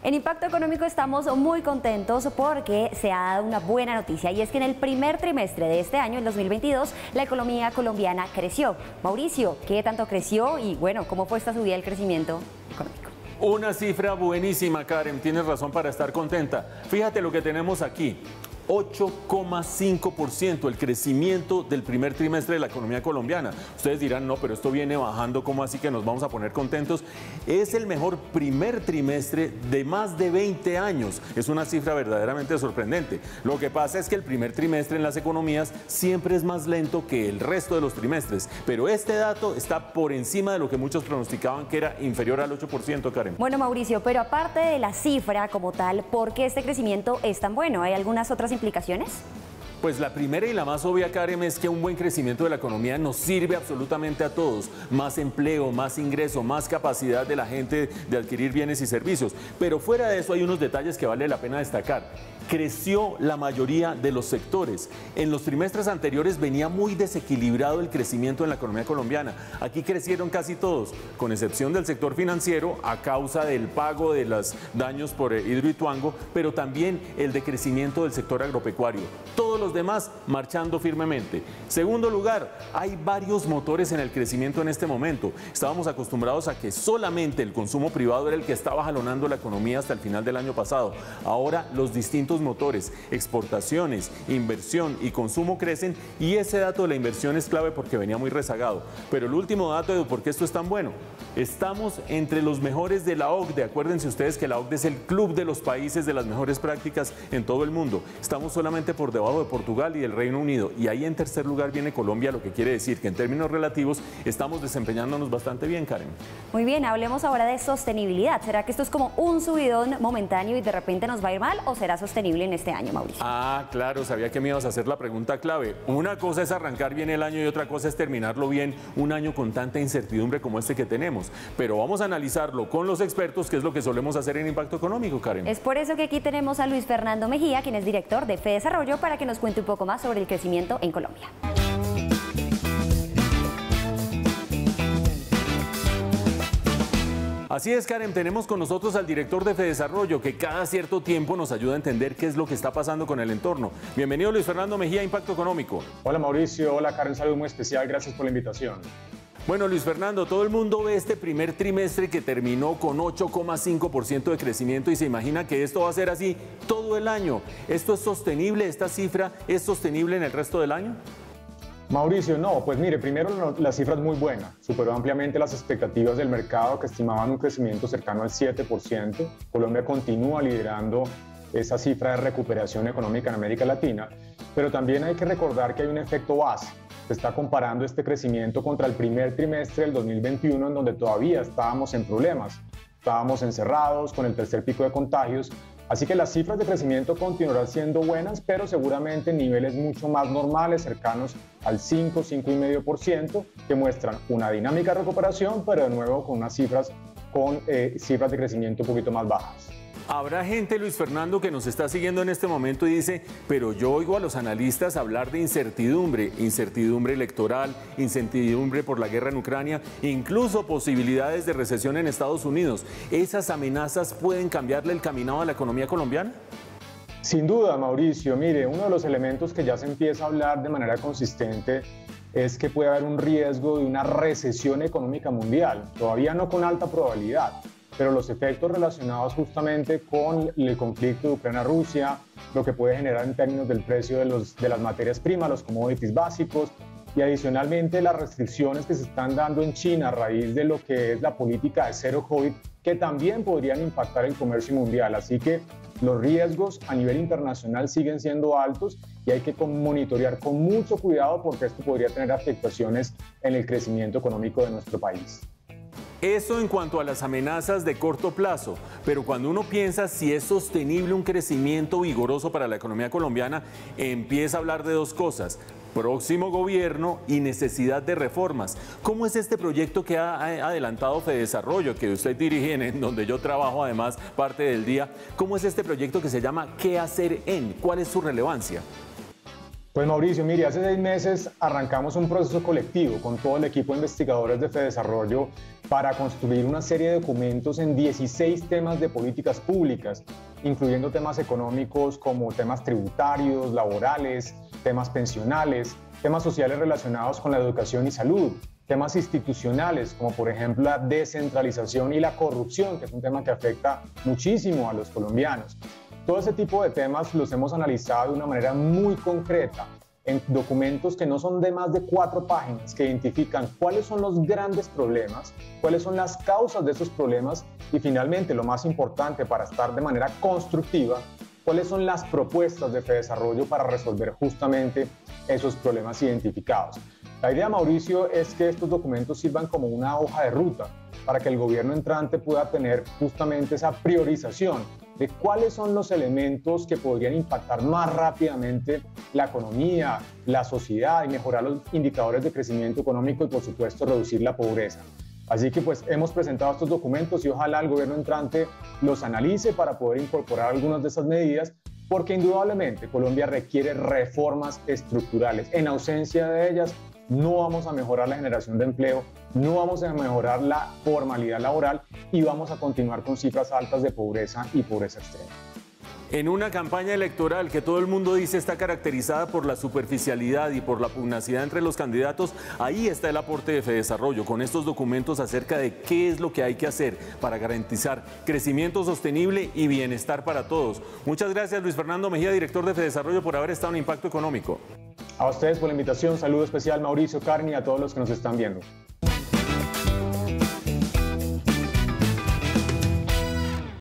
En Impacto Económico estamos muy contentos porque se ha dado una buena noticia y es que en el primer trimestre de este año, el 2022, la economía colombiana creció. Mauricio, ¿qué tanto creció y bueno, cómo fue esta subida del crecimiento económico? Una cifra buenísima, Karen, tienes razón para estar contenta. Fíjate lo que tenemos aquí. 8,5% el crecimiento del primer trimestre de la economía colombiana. Ustedes dirán, no, pero esto viene bajando, ¿cómo así que nos vamos a poner contentos? Es el mejor primer trimestre de más de 20 años. Es una cifra verdaderamente sorprendente. Lo que pasa es que el primer trimestre en las economías siempre es más lento que el resto de los trimestres, pero este dato está por encima de lo que muchos pronosticaban que era inferior al 8%, Karen. Bueno, Mauricio, pero aparte de la cifra como tal, ¿por qué este crecimiento es tan bueno? ¿Hay algunas otras implicaciones? Pues la primera y la más obvia, Karen, es que un buen crecimiento de la economía nos sirve absolutamente a todos. Más empleo, más ingreso, más capacidad de la gente de adquirir bienes y servicios. Pero fuera de eso hay unos detalles que vale la pena destacar. Creció la mayoría de los sectores. En los trimestres anteriores venía muy desequilibrado el crecimiento en la economía colombiana. Aquí crecieron casi todos, con excepción del sector financiero a causa del pago de los daños por Hidroituango, pero también el decrecimiento del sector agropecuario. Todos los demás marchando firmemente. Segundo lugar, hay varios motores en el crecimiento en este momento. Estábamos acostumbrados a que solamente el consumo privado era el que estaba jalonando la economía hasta el final del año pasado. Ahora los distintos motores, exportaciones, inversión y consumo crecen y ese dato de la inversión es clave porque venía muy rezagado. Pero el último dato de por qué esto es tan bueno, estamos entre los mejores de la OCDE. Acuérdense ustedes que la OCDE es el club de los países de las mejores prácticas en todo el mundo. Estamos solamente por debajo de Portugal y del Reino Unido y ahí en tercer lugar viene Colombia, lo que quiere decir que en términos relativos estamos desempeñándonos bastante bien, Karen. Muy bien, hablemos ahora de sostenibilidad. ¿Será que esto es como un subidón momentáneo y de repente nos va a ir mal o será sostenible en este año, Mauricio? Ah, claro, sabía que me ibas a hacer la pregunta clave. Una cosa es arrancar bien el año y otra cosa es terminarlo bien, un año con tanta incertidumbre como este que tenemos. Pero vamos a analizarlo con los expertos, que es lo que solemos hacer en Impacto Económico, Karen. Es por eso que aquí tenemos a Luis Fernando Mejía, quien es director de FEDesarrollo, para que nos cuente un poco más sobre el crecimiento en Colombia. Así es, Karen, tenemos con nosotros al director de FEDesarrollo, que cada cierto tiempo nos ayuda a entender qué es lo que está pasando con el entorno. Bienvenido, Luis Fernando Mejía, Impacto Económico. Hola, Mauricio. Hola, Karen. Un saludo muy especial. Gracias por la invitación. Bueno, Luis Fernando, todo el mundo ve este primer trimestre que terminó con 8,5% de crecimiento y se imagina que esto va a ser así todo el año. ¿Esto es sostenible? ¿Esta cifra es sostenible en el resto del año? Mauricio, no, pues mire, primero la cifra es muy buena, superó ampliamente las expectativas del mercado que estimaban un crecimiento cercano al 7%. Colombia continúa liderando esa cifra de recuperación económica en América Latina, pero también hay que recordar que hay un efecto base. Se está comparando este crecimiento contra el primer trimestre del 2021, en donde todavía estábamos en problemas, estábamos encerrados con el tercer pico de contagios. Así que las cifras de crecimiento continuarán siendo buenas, pero seguramente en niveles mucho más normales, cercanos al 5,5%, que muestran una dinámica de recuperación, pero de nuevo con unas cifras de crecimiento un poquito más bajas. Habrá gente, Luis Fernando, que nos está siguiendo en este momento y dice, pero yo oigo a los analistas hablar de incertidumbre, incertidumbre electoral, incertidumbre por la guerra en Ucrania, incluso posibilidades de recesión en Estados Unidos. ¿Esas amenazas pueden cambiarle el caminado a la economía colombiana? Sin duda, Mauricio. Mire, uno de los elementos que ya se empieza a hablar de manera consistente es que puede haber un riesgo de una recesión económica mundial, todavía no con alta probabilidad, pero los efectos relacionados justamente con el conflicto de Ucrania-Rusia, lo que puede generar en términos del precio de las materias primas, los commodities básicos, y adicionalmente las restricciones que se están dando en China a raíz de lo que es la política de cero COVID, que también podrían impactar el comercio mundial. Así que los riesgos a nivel internacional siguen siendo altos y hay que monitorear con mucho cuidado porque esto podría tener afectaciones en el crecimiento económico de nuestro país. Eso en cuanto a las amenazas de corto plazo, pero cuando uno piensa si es sostenible un crecimiento vigoroso para la economía colombiana, empieza a hablar de dos cosas: próximo gobierno y necesidad de reformas. ¿Cómo es este proyecto que ha adelantado FEDesarrollo, que usted dirige, en donde yo trabajo además parte del día? ¿Cómo es este proyecto que se llama ¿Qué hacer en? ¿Cuál es su relevancia? Pues Mauricio, mire, hace 6 meses arrancamos un proceso colectivo con todo el equipo de investigadores de FEDesarrollo para construir una serie de documentos en 16 temas de políticas públicas, incluyendo temas económicos como temas tributarios, laborales, temas pensionales, temas sociales relacionados con la educación y salud, temas institucionales como por ejemplo la descentralización y la corrupción, que es un tema que afecta muchísimo a los colombianos. Todo ese tipo de temas los hemos analizado de una manera muy concreta en documentos que no son de más de 4 páginas, que identifican cuáles son los grandes problemas, cuáles son las causas de esos problemas y finalmente, lo más importante para estar de manera constructiva, cuáles son las propuestas de FEDesarrollo para resolver justamente esos problemas identificados. La idea, Mauricio, es que estos documentos sirvan como una hoja de ruta para que el gobierno entrante pueda tener justamente esa priorización de cuáles son los elementos que podrían impactar más rápidamente la economía, la sociedad y mejorar los indicadores de crecimiento económico y, por supuesto, reducir la pobreza. Así que pues hemos presentado estos documentos y ojalá el gobierno entrante los analice para poder incorporar algunas de esas medidas, porque indudablemente Colombia requiere reformas estructurales. En ausencia de ellas, no vamos a mejorar la generación de empleo, no vamos a mejorar la formalidad laboral y vamos a continuar con cifras altas de pobreza y pobreza extrema. En una campaña electoral que todo el mundo dice está caracterizada por la superficialidad y por la pugnacidad entre los candidatos, ahí está el aporte de FEDesarrollo con estos documentos acerca de qué es lo que hay que hacer para garantizar crecimiento sostenible y bienestar para todos. Muchas gracias, Luis Fernando Mejía, director de FEDesarrollo, por haber estado en Impacto Económico. A ustedes por la invitación, saludo especial Mauricio, Carni, a todos los que nos están viendo.